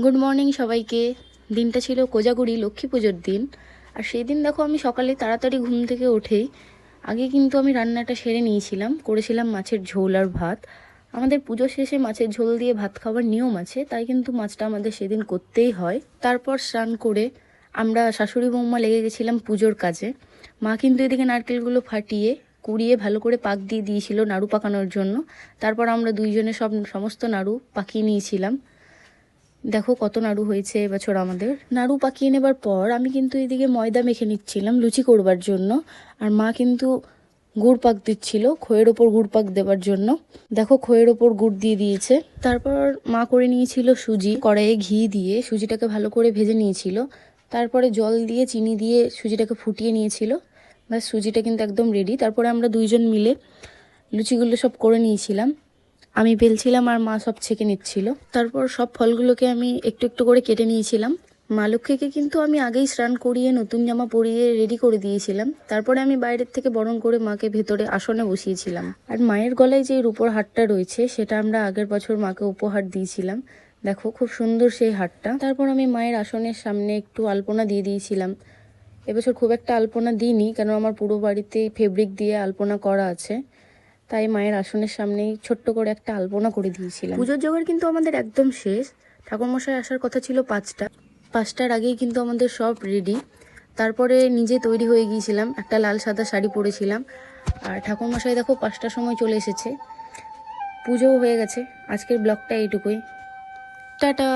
Good morning সবাইকে। দিনটা ছিল কোজাগরি লক্ষ্মী পুজোর দিন। আর সেই দিন দেখো আমি সকালে তাড়াতাড়ি ঘুম থেকে উঠেই আগে কিন্তু আমি রান্নাটা সেরে নিয়েছিলাম, করেছিলাম মাছের ঝোল আর ভাত। আমাদের পুজো শেষে মাছের ঝোল দিয়ে ভাত খাওয়ার নিয়ম আছে, তাই কিন্তু মাছটা আমাদের সেদিন করতেই হয়। তারপর স্নান করে আমরা শাশুড়ি বৌমা লেগে গেছিলাম পুজোর কাজে। মা কিন্তু এদিকে নারকেলগুলো ফাটিয়ে কুড়িয়ে ভালো করে পাক দিয়ে দিয়েছিল নাড়ু পাকানোর জন্য। তারপর আমরা দুইজনে সমস্ত নাড়ু পাকিয়ে নিয়েছিলাম। দেখো কত নাড়ু হয়েছে এবছর আমাদের। নাড়ু পাকিয়ে নেবার পর আমি কিন্তু এদিকে ময়দা মেখে নিচ্ছিলাম লুচি করবার জন্য। আর মা কিন্তু গুড় পাক দিচ্ছিল, খইয়ের ওপর গুড় পাক দেবার জন্য। দেখো খইয়ের ওপর গুড় দিয়ে দিয়েছে। তারপর মা করে নিয়েছিল সুজি, কড়াইয়ে ঘি দিয়ে সুজিটাকে ভালো করে ভেজে নিয়েছিল। তারপরে জল দিয়ে চিনি দিয়ে সুজিটাকে ফুটিয়ে নিয়েছিল। ব্যাস, সুজিটা কিন্তু একদম রেডি। তারপরে আমরা দুইজন মিলে লুচিগুলো সব করে নিয়েছিলাম। আমি বেলছিলাম আর মা সব ছেঁকে নিচ্ছিল। তারপর সব ফলগুলোকে আমি একটু একটু করে কেটে নিয়েছিলাম। মা লক্ষ্মীকে কিন্তু আমি আগেই স্নান করিয়ে নতুন জামা পরিয়ে রেডি করে দিয়েছিলাম। তারপরে আমি বাইরের থেকে বরণ করে মাকে ভেতরে আসনে বসিয়েছিলাম। আর মায়ের গলায় যে রূপোর হারটা রয়েছে সেটা আমরা আগের বছর মাকে উপহার দিয়েছিলাম। দেখো খুব সুন্দর সেই হারটা। তারপর আমি মায়ের আসনের সামনে একটু আলপনা দিয়ে দিয়েছিলাম। এবছর খুব একটা আলপনা দিইনি, কেন আমার পুরো বাড়িতে ফেব্রিক দিয়ে আলপনা করা আছে। তাই মায়ের আসনের সামনেই ছোট্ট করে একটা আলপনা করে দিয়েছিলাম। পুজোর জোগাড় কিন্তু আমাদের একদম শেষ। ঠাকুরমশাই আসার কথা ছিল 5টার আগেই কিন্তু আমাদের সব রেডি। তারপরে নিজে তৈরি হয়ে গিয়েছিলাম, একটা লাল সাদা শাড়ি পরেছিলাম। আর ঠাকুরমশাই দেখো 5টার সময় চলে এসেছে। পুজোও হয়ে গেছে। আজকের ব্লগটা এইটুকুই। টাটা।